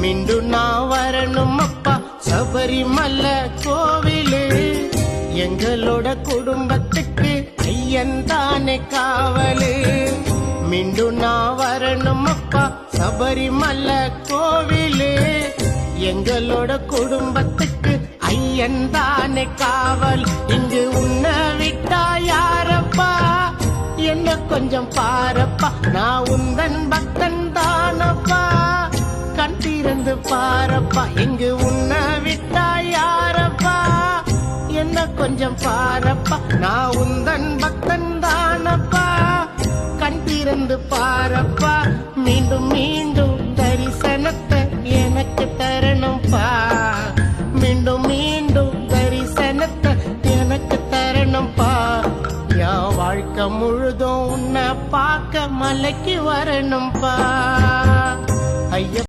மீண்டும் நான் வரணும் அப்பா சபரிமலை கோவிலு. எங்களோட குடும்பத்துக்கு ஐயன் தானே காவலு. மீண்டும் நான் வரணும் அப்பா சபரிமலை கோவிலு. எங்களோட குடும்பத்துக்கு ஐயன் தானே காவல். இங்கு உன்னை விட்டா யாரப்பா, என்ன கொஞ்சம் பாரப்பா. நான் உந்தன் பக்தன் தானப்பா, கண் திறந்து பாரப்பா. இங்கு உன்னை விட்டா யாரப்பா, என்ன கொஞ்சம் பாரப்பா. நான் உந்தன் பக்தன் தானப்பா, கண் திறந்து பாரப்பா. மீண்டும் மீண்டும் தரிசனத்தை எனக்கு தரணும்பா. மீண்டும் மீண்டும் தரிசனத்தை எனக்கு தரணும்பா. என் வாழ்க்கை முழுதும் உன்னை பார்க்க மலைக்கு வரணும்பா. ஐயா